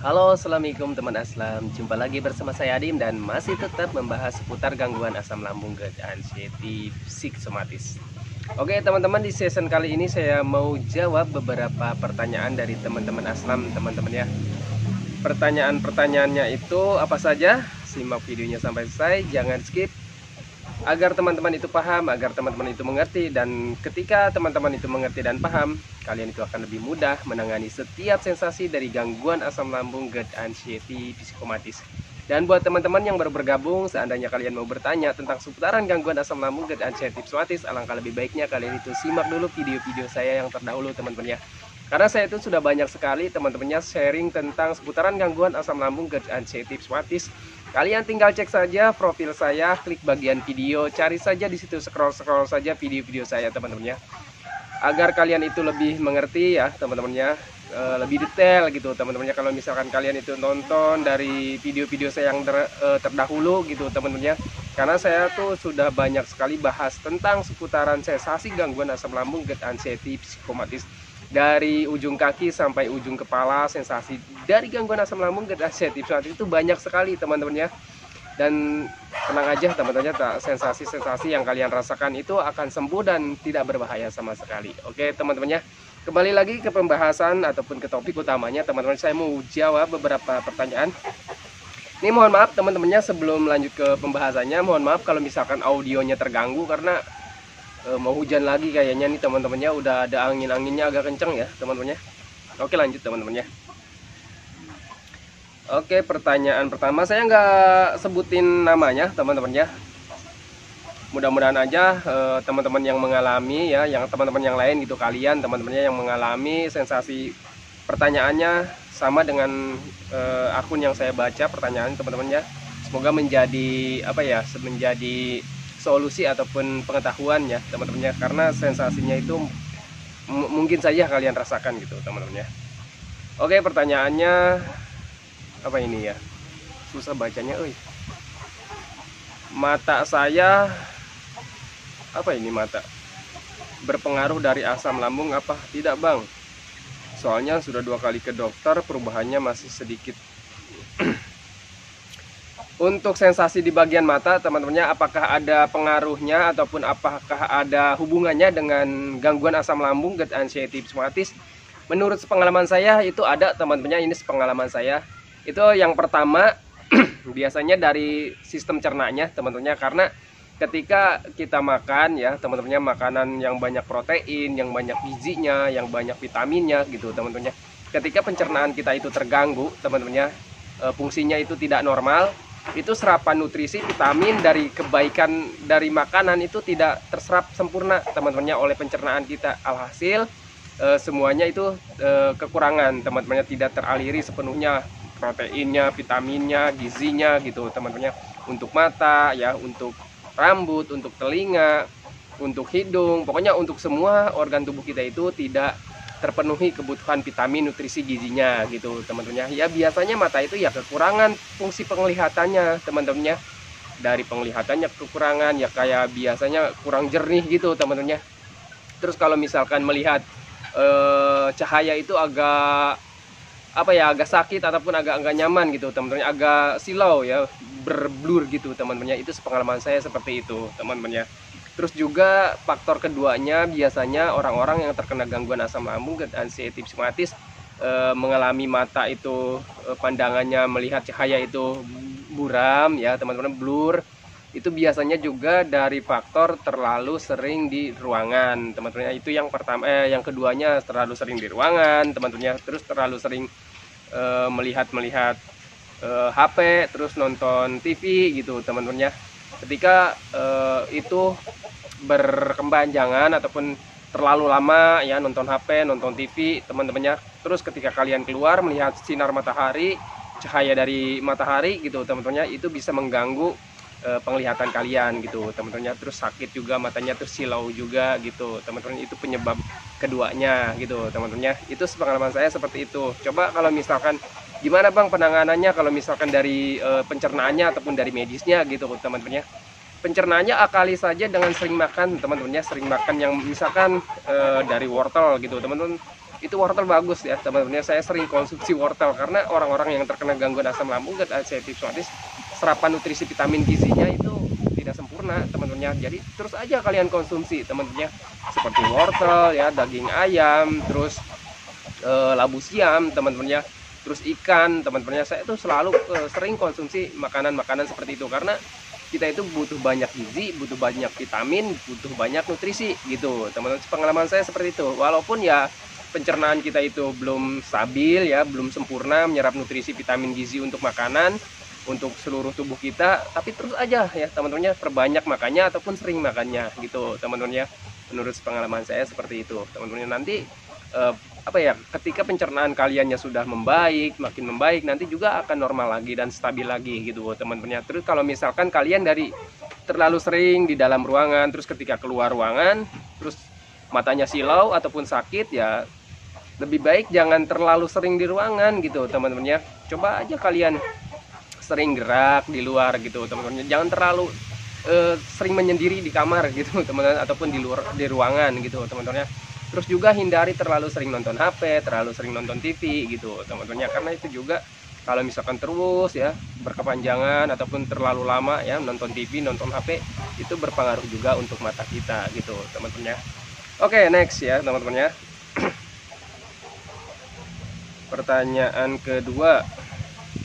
Halo, assalamualaikum teman Aslam. Jumpa lagi bersama saya Adim dan masih tetap membahas seputar gangguan asam lambung, GERD, anxiety, psikosomatis. Oke teman-teman, di season kali ini saya mau jawab beberapa pertanyaan dari teman-teman Aslam, teman-teman ya. Pertanyaan-pertanyaannya itu apa saja? Simak videonya sampai selesai, jangan skip, agar teman-teman itu paham, agar teman-teman itu mengerti. Dan ketika teman-teman itu mengerti dan paham, kalian itu akan lebih mudah menangani setiap sensasi dari gangguan asam lambung, GERD, anxiety, psikomatis. Dan buat teman-teman yang baru bergabung, seandainya kalian mau bertanya tentang seputaran gangguan asam lambung, GERD, anxiety, psikomatis, alangkah lebih baiknya kalian itu simak dulu video-video saya yang terdahulu teman-teman ya. Karena saya itu sudah banyak sekali teman-temannya sharing tentang seputaran gangguan asam lambung, GERD, anxiety, psikomatis. Kalian tinggal cek saja profil saya, klik bagian video, cari saja di situ, scroll saja video-video saya teman-teman ya. Agar kalian itu lebih mengerti ya teman-temannya, lebih detail gitu teman-temannya. Kalau misalkan kalian itu nonton dari video-video saya yang terdahulu gitu teman-temannya. Karena saya tuh sudah banyak sekali bahas tentang seputaran sensasi gangguan asam lambung, GERD, anxiety, psikomatis. Dari ujung kaki sampai ujung kepala, sensasi dari gangguan asam lambung, GERD, anxiety, psikomatis itu banyak sekali teman-teman ya. Dan tenang aja teman-teman, sensasi-sensasi yang kalian rasakan itu akan sembuh dan tidak berbahaya sama sekali. Oke teman-teman ya, kembali lagi ke pembahasan ataupun ke topik utamanya teman-teman. Saya mau jawab beberapa pertanyaan. Ini mohon maaf teman-temannya, sebelum lanjut ke pembahasannya, mohon maaf kalau misalkan audionya terganggu karena mau hujan lagi kayaknya nih teman-temannya, udah ada angin-anginnya agak kenceng ya teman-temannya. Oke lanjut teman-temannya. Oke, pertanyaan pertama, saya nggak sebutin namanya teman-teman ya. Mudah-mudahan aja teman-teman yang mengalami ya, yang teman-teman yang lain gitu, kalian teman-temannya yang mengalami sensasi pertanyaannya sama dengan akun yang saya baca pertanyaan teman-teman ya. Semoga menjadi apa ya, menjadi solusi ataupun pengetahuan ya teman-teman ya, karena sensasinya itu mungkin saja kalian rasakan gitu teman-teman ya. Oke, pertanyaannya apa ini ya, susah bacanya. Mata saya, apa ini, mata berpengaruh dari asam lambung apa tidak bang? Soalnya sudah 2 kali ke dokter, perubahannya masih sedikit. Untuk sensasi di bagian mata teman-temannya, apakah ada pengaruhnya ataupun apakah ada hubungannya dengan gangguan asam lambung, GERD, anxiety, psikomatis? Menurut pengalaman saya itu ada teman-temannya. Ini pengalaman saya. Itu yang pertama biasanya dari sistem cernanya teman-temannya, karena ketika kita makan ya teman-temannya, makanan yang banyak protein, yang banyak gizinya, yang banyak vitaminnya gitu teman-temannya, ketika pencernaan kita itu terganggu teman-temannya, fungsinya itu tidak normal, itu serapan nutrisi vitamin dari kebaikan dari makanan itu tidak terserap sempurna teman-temannya oleh pencernaan kita. Alhasil semuanya itu kekurangan teman-temannya, tidak teraliri sepenuhnya proteinnya, vitaminnya, gizinya gitu teman-temannya, untuk mata ya, untuk rambut, untuk telinga, untuk hidung, pokoknya untuk semua organ tubuh kita itu tidak terpenuhi kebutuhan vitamin, nutrisi, gizinya gitu teman-teman ya. Biasanya mata itu ya kekurangan fungsi penglihatannya teman-teman ya. Dari penglihatannya kekurangan ya, kayak biasanya kurang jernih gitu teman-teman ya. Terus kalau misalkan melihat cahaya itu agak apa ya, agak sakit ataupun agak nyaman gitu teman-teman, agak silau ya, berblur gitu teman-teman ya. Itu pengalaman saya seperti itu teman-teman ya. Terus juga faktor keduanya, biasanya orang-orang yang terkena gangguan asam lambung, GERD, anxiety, psikomatis mengalami mata itu pandangannya melihat cahaya itu buram ya teman-teman, blur. Itu biasanya juga dari faktor terlalu sering di ruangan teman-teman. Itu yang pertama, yang keduanya terlalu sering di ruangan teman-teman. Terus terlalu sering melihat HP, terus nonton TV gitu teman-teman ya. Ketika itu berkepanjangan ataupun terlalu lama ya nonton HP, nonton TV teman-temannya, terus ketika kalian keluar melihat sinar matahari, cahaya dari matahari gitu teman-temannya, itu bisa mengganggu penglihatan kalian gitu teman-temannya. Terus sakit juga matanya, terus silau juga gitu teman-teman. Itu penyebab keduanya gitu teman-temannya. Itu pengalaman saya seperti itu. Coba kalau misalkan gimana bang penanganannya, kalau misalkan dari pencernaannya ataupun dari medisnya gitu teman-temannya. Pencernaannya akali saja dengan sering makan teman-temannya, sering makan yang misalkan dari wortel gitu teman-teman. itu wortel bagus ya teman-teman. Saya sering konsumsi wortel karena orang-orang yang terkena gangguan asam lambung, GERD, ulcerative colitis, serapan nutrisi vitamin gizinya itu tidak sempurna teman-teman. Jadi terus aja kalian konsumsi teman-teman, seperti wortel ya, daging ayam, terus labu siam teman-teman, terus ikan teman-teman. Saya itu selalu sering konsumsi makanan-makanan seperti itu karena kita itu butuh banyak gizi, butuh banyak vitamin, butuh banyak nutrisi gitu teman-teman. Pengalaman saya seperti itu. Walaupun ya pencernaan kita itu belum stabil ya, belum sempurna menyerap nutrisi, vitamin, gizi untuk makanan, untuk seluruh tubuh kita, tapi terus aja ya teman-teman, perbanyak makannya ataupun sering makannya gitu teman-teman ya. Menurut pengalaman saya seperti itu teman-teman. Nanti ketika pencernaan kaliannya sudah membaik, makin membaik, nanti juga akan normal lagi dan stabil lagi gitu teman-teman. Terus kalau misalkan kalian dari terlalu sering di dalam ruangan, terus ketika keluar ruangan terus matanya silau ataupun sakit, ya lebih baik jangan terlalu sering di ruangan gitu teman-teman. Coba aja kalian sering gerak di luar gitu teman-teman. Jangan terlalu sering menyendiri di kamar gitu teman-teman, ataupun di luar di ruangan gitu teman-teman. Terus juga hindari terlalu sering nonton HP, terlalu sering nonton TV gitu teman-teman, karena itu juga kalau misalkan terus ya berkepanjangan ataupun terlalu lama ya nonton TV, nonton HP, itu berpengaruh juga untuk mata kita gitu teman-teman. Oke, next ya teman-teman. Pertanyaan kedua.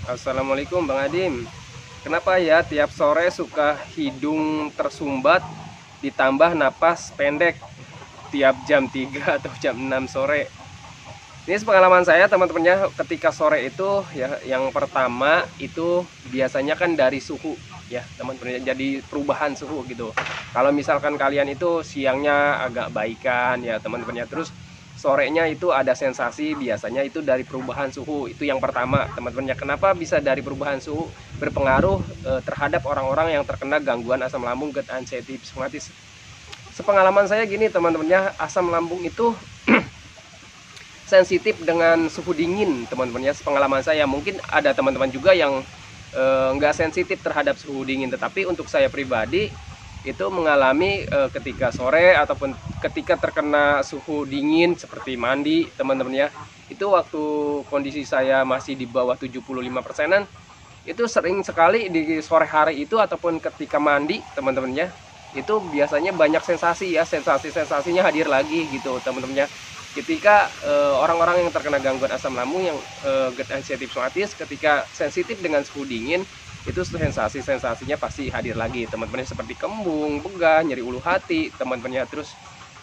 Assalamualaikum Bang Adim, kenapa ya tiap sore suka hidung tersumbat ditambah napas pendek tiap jam 3 atau jam 6 sore? Ini pengalaman saya teman-teman, ketika sore itu ya, yang pertama itu biasanya kan dari suhu ya teman-teman, jadi perubahan suhu gitu. Kalau misalkan kalian itu siangnya agak baikan ya teman-teman, terus sorenya itu ada sensasi, biasanya itu dari perubahan suhu. Itu yang pertama teman-teman. Kenapa bisa dari perubahan suhu berpengaruh terhadap orang-orang yang terkena gangguan asam lambung, GERD, ulcerative colitis? Sepengalaman saya gini teman-teman, asam lambung itu sensitif dengan suhu dingin teman-teman. Sepengalaman saya, mungkin ada teman-teman juga yang nggak sensitif terhadap suhu dingin, tetapi untuk saya pribadi itu mengalami ketika sore ataupun ketika terkena suhu dingin seperti mandi teman-teman, itu waktu kondisi saya masih di bawah 75%-an, itu sering sekali di sore hari itu ataupun ketika mandi teman-teman, itu biasanya banyak sensasi ya, sensasinya hadir lagi gitu teman-teman. Ketika orang-orang yang terkena gangguan asam lambung yang GERD, ulcerative colitis, ketika sensitif dengan suhu dingin, itu sensasinya pasti hadir lagi teman-teman, seperti kembung, begah, nyeri ulu hati teman-teman, terus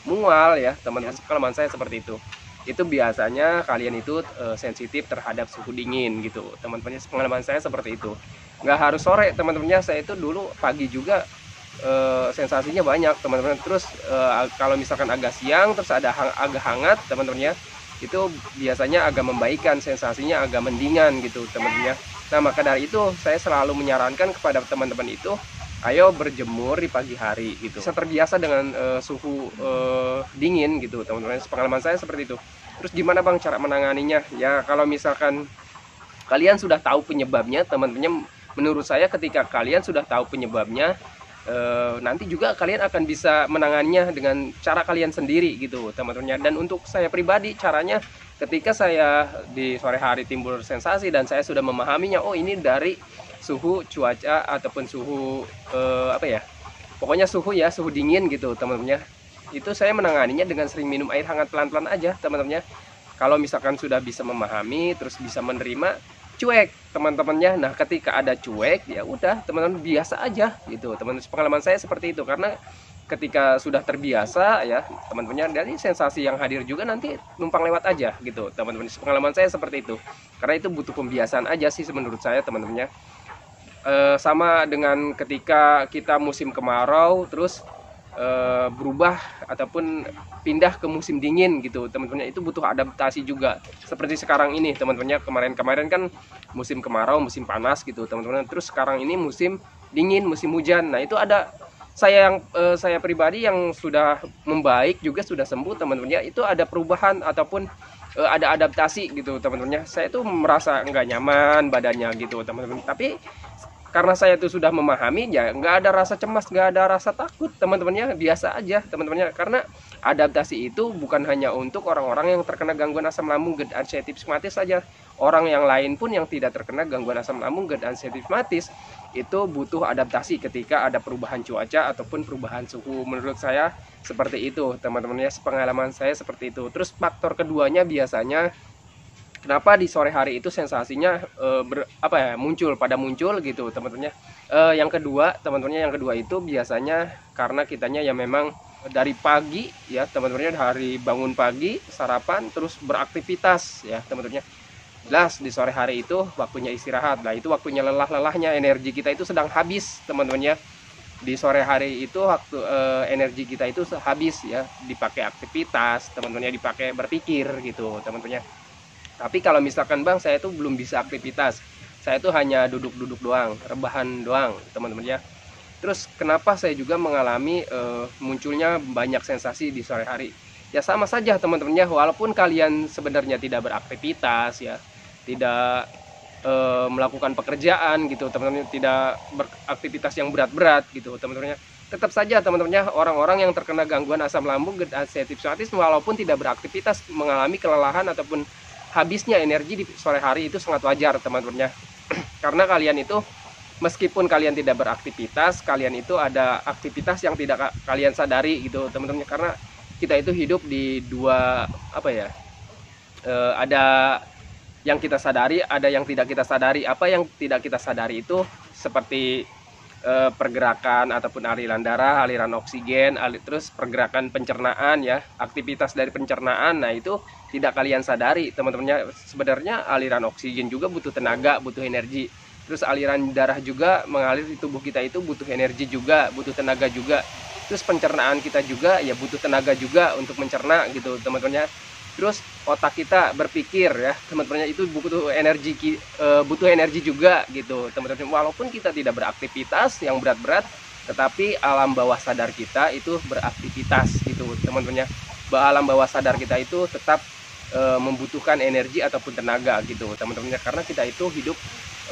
mual ya teman-teman. Pengalaman saya seperti itu. Itu biasanya kalian itu sensitif terhadap suhu dingin gitu teman-teman. Pengalaman saya seperti itu. Nggak harus sore teman-teman, saya itu dulu pagi juga sensasinya banyak teman-teman. Terus kalau misalkan agak siang terus ada agak hangat teman-teman, itu biasanya agak membaikkan, sensasinya agak mendingan gitu teman-teman. Nah, maka dari itu saya selalu menyarankan kepada teman-teman itu, ayo berjemur di pagi hari gitu. Bisa terbiasa dengan suhu dingin gitu teman-teman. Pengalaman saya seperti itu. Terus gimana Bang cara menanganinya? Ya kalau misalkan kalian sudah tahu penyebabnya teman-teman, menurut saya ketika kalian sudah tahu penyebabnya, nanti juga kalian akan bisa menangannya dengan cara kalian sendiri gitu teman-teman. Dan untuk saya pribadi, caranya ketika saya di sore hari timbul sensasi dan saya sudah memahaminya, oh ini dari suhu cuaca ataupun suhu pokoknya suhu dingin gitu teman-teman, itu saya menanganinya dengan sering minum air hangat pelan-pelan aja teman-teman. Kalau misalkan sudah bisa memahami terus bisa menerima, cuek teman-temannya. Nah, ketika ada cuek, ya udah teman-teman biasa aja gitu teman-teman. Pengalaman saya seperti itu, karena ketika sudah terbiasa ya teman-teman, dari sensasi yang hadir juga nanti numpang lewat aja gitu teman-teman. Pengalaman saya seperti itu, karena itu butuh pembiasaan aja sih menurut saya teman-teman. Sama dengan ketika kita musim kemarau terus berubah ataupun pindah ke musim dingin gitu teman-teman, itu butuh adaptasi juga. Seperti sekarang ini teman-teman, kemarin kan musim kemarau, musim panas gitu teman-teman, terus sekarang ini musim dingin, musim hujan. Nah, itu ada saya pribadi yang sudah membaik juga, sudah sembuh teman-teman, itu ada perubahan ataupun ada adaptasi gitu teman-teman. Saya tuh merasa nggak nyaman badannya gitu teman-teman, tapi karena saya itu sudah memahaminya, nggak ada rasa cemas, nggak ada rasa takut teman-temannya, biasa aja teman-temannya. Karena adaptasi itu bukan hanya untuk orang-orang yang terkena gangguan asam lambung, GERD anxiety psikomatis saja. Orang yang lain pun yang tidak terkena gangguan asam lambung, GERD anxiety psikomatis itu butuh adaptasi ketika ada perubahan cuaca ataupun perubahan suhu. Menurut saya seperti itu teman-temannya, pengalaman saya seperti itu. Terus faktor keduanya biasanya kenapa di sore hari itu sensasinya muncul gitu teman-temannya. Yang kedua teman-temannya, yang kedua itu biasanya karena kitanya ya memang dari pagi ya teman-temannya, hari bangun pagi sarapan terus beraktivitas ya teman-temannya. Jelas di sore hari itu waktunya istirahat. Nah itu waktunya lelah-lelahnya, energi kita itu sedang habis teman-temannya. Di sore hari itu waktu energi kita itu habis ya, dipakai aktivitas teman-temannya, dipakai berpikir gitu teman-temannya. Tapi kalau misalkan Bang, saya tuh belum bisa aktivitas, saya tuh hanya duduk-duduk doang, rebahan doang teman-teman ya. Terus kenapa saya juga mengalami munculnya banyak sensasi di sore hari? Ya sama saja teman-teman ya, walaupun kalian sebenarnya tidak beraktivitas ya, tidak melakukan pekerjaan gitu teman-teman, tidak beraktivitas yang berat-berat gitu teman-teman ya. Tetap saja teman-temannya, orang-orang yang terkena gangguan asam lambung, GERD anxiety psikomatis, walaupun tidak beraktivitas mengalami kelelahan ataupun habisnya energi di sore hari itu sangat wajar teman-temannya. Karena kalian itu meskipun kalian tidak beraktivitas, kalian itu ada aktivitas yang tidak kalian sadari gitu teman-temannya. Karena kita itu hidup di dua ada yang kita sadari, ada yang tidak kita sadari. Apa yang tidak kita sadari itu seperti pergerakan ataupun aliran darah, aliran oksigen, terus pergerakan pencernaan ya, aktivitas dari pencernaan. Nah itu tidak kalian sadari teman-temannya. Sebenarnya aliran oksigen juga butuh tenaga, butuh energi. Terus aliran darah juga mengalir di tubuh kita itu butuh energi juga, butuh tenaga juga. Terus pencernaan kita juga ya butuh tenaga juga untuk mencerna gitu teman-temannya. Terus otak kita berpikir ya teman-temannya, itu butuh energi juga gitu teman-teman. Walaupun kita tidak beraktivitas yang berat-berat, tetapi alam bawah sadar kita itu beraktivitas gitu teman-temannya. Alam bawah sadar kita itu tetap membutuhkan energi ataupun tenaga gitu teman-temannya. Karena kita itu hidup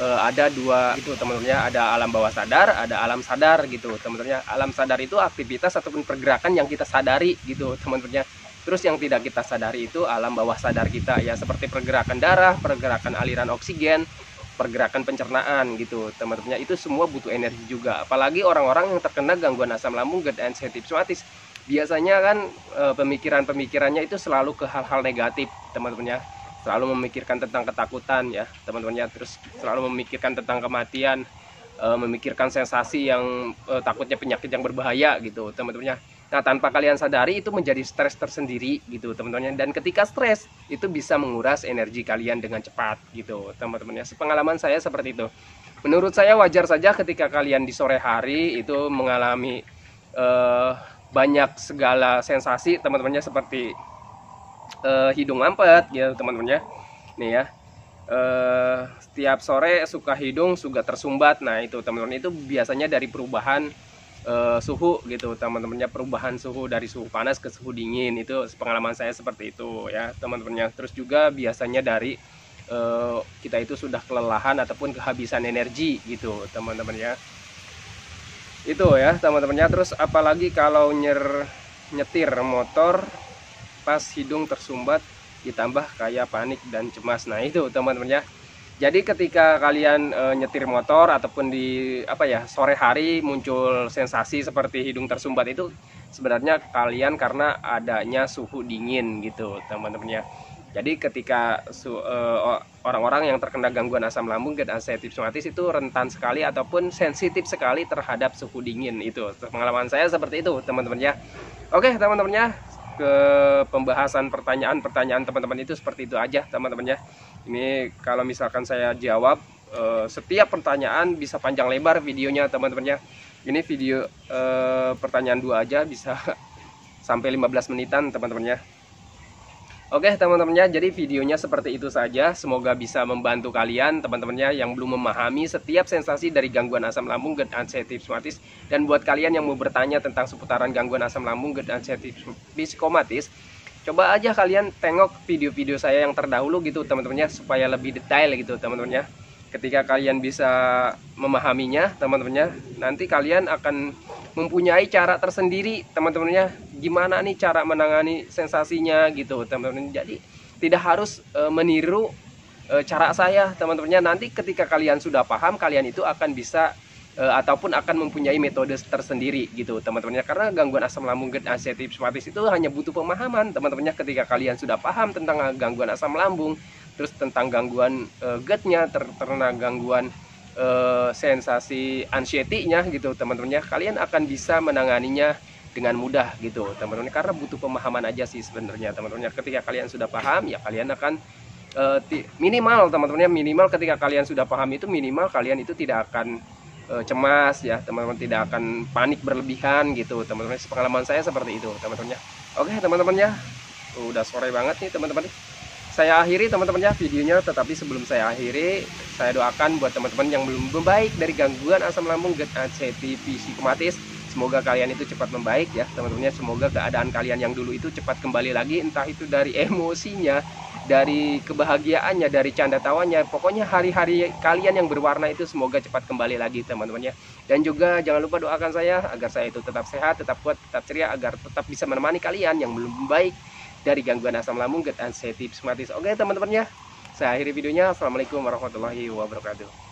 ada dua gitu teman-temannya, ada alam bawah sadar, ada alam sadar gitu teman-temannya. Alam sadar itu aktivitas ataupun pergerakan yang kita sadari gitu teman-temannya. Terus yang tidak kita sadari itu alam bawah sadar kita ya, seperti pergerakan darah, pergerakan aliran oksigen, pergerakan pencernaan gitu teman-temannya. Itu semua butuh energi juga. Apalagi orang-orang yang terkena gangguan asam lambung, GERD anxiety psikomatis, biasanya kan pemikirannya itu selalu ke hal-hal negatif teman-temannya. Selalu memikirkan tentang ketakutan ya teman-temannya, terus selalu memikirkan tentang kematian, memikirkan sensasi yang takutnya penyakit yang berbahaya gitu teman-temannya. Nah tanpa kalian sadari itu menjadi stres tersendiri gitu teman-temannya. Dan ketika stres itu bisa menguras energi kalian dengan cepat gitu teman-temannya. Pengalaman saya seperti itu. Menurut saya wajar saja ketika kalian di sore hari itu mengalami banyak segala sensasi teman-temannya, seperti hidung mampet gitu teman-temannya. Nih ya, setiap sore suka hidung suka tersumbat. Nah itu teman-teman, itu biasanya dari perubahan suhu gitu teman-temannya, perubahan suhu dari suhu panas ke suhu dingin. Itu pengalaman saya seperti itu ya teman-temannya. Terus juga biasanya dari kita itu sudah kelelahan ataupun kehabisan energi gitu teman-temannya. Itu ya teman-temannya. Terus apalagi kalau nyetir motor pas hidung tersumbat, ditambah kayak panik dan cemas. Nah itu teman-temannya. Jadi ketika kalian nyetir motor ataupun di sore hari muncul sensasi seperti hidung tersumbat, itu sebenarnya kalian karena adanya suhu dingin gitu teman-temannya. Jadi ketika orang-orang yang terkena gangguan asam lambung, GERD anxiety psikomatis itu rentan sekali ataupun sensitif sekali terhadap suhu dingin. Itu pengalaman saya seperti itu teman-temannya. Oke teman-temannya, ke pembahasan pertanyaan teman-teman itu seperti itu aja teman-temannya. Ini kalau misalkan saya jawab setiap pertanyaan bisa panjang lebar videonya teman-temannya. Ini video pertanyaan 2 aja bisa sampai 15 menitan teman-temannya. Oke teman-temannya, jadi videonya seperti itu saja. Semoga bisa membantu kalian teman-temannya yang belum memahami setiap sensasi dari gangguan asam lambung, GERD anxiety psikomatis. Dan buat kalian yang mau bertanya tentang seputaran gangguan asam lambung, GERD anxiety psikomatis, coba aja kalian tengok video-video saya yang terdahulu gitu teman-temannya, supaya lebih detail gitu teman-temannya. Ketika kalian bisa memahaminya teman-temannya, nanti kalian akan mempunyai cara tersendiri teman-temannya, gimana nih cara menangani sensasinya gitu teman-teman. Jadi tidak harus meniru cara saya teman-temannya. Nanti ketika kalian sudah paham, kalian itu akan bisa ataupun akan mempunyai metode tersendiri gitu teman-temannya. Karena gangguan asam lambung GERD anxiety hipnosis itu hanya butuh pemahaman teman-temannya. Ketika kalian sudah paham tentang gangguan asam lambung, terus tentang gangguan GERD-nya, terkena gangguan sensasi anxiety-nya gitu teman-temannya, kalian akan bisa menanganinya dengan mudah gitu teman-teman. Karena butuh pemahaman aja sih sebenarnya teman-temannya. Ketika kalian sudah paham ya kalian akan minimal teman-temannya, minimal ketika kalian sudah paham itu minimal kalian itu tidak akan cemas ya teman-teman, tidak akan panik berlebihan gitu teman-teman. Pengalaman saya seperti itu teman-temannya. Oke teman-temannya, udah sore banget nih teman-teman. Saya akhiri teman-temannya videonya, tetapi sebelum saya akhiri, saya doakan buat teman-teman yang belum membaik dari gangguan asam lambung GERD anxiety psikomatis, semoga kalian itu cepat membaik ya teman-temannya. Semoga keadaan kalian yang dulu itu cepat kembali lagi, entah itu dari emosinya, dari kebahagiaannya, dari canda tawanya, pokoknya hari-hari kalian yang berwarna itu semoga cepat kembali lagi teman-temannya. Dan juga jangan lupa doakan saya agar saya itu tetap sehat, tetap kuat, tetap ceria, agar tetap bisa menemani kalian yang belum membaik dari gangguan asam lambung GERD anxiety psikomatis. Oke teman-temannya, saya akhiri videonya. Assalamualaikum warahmatullahi wabarakatuh.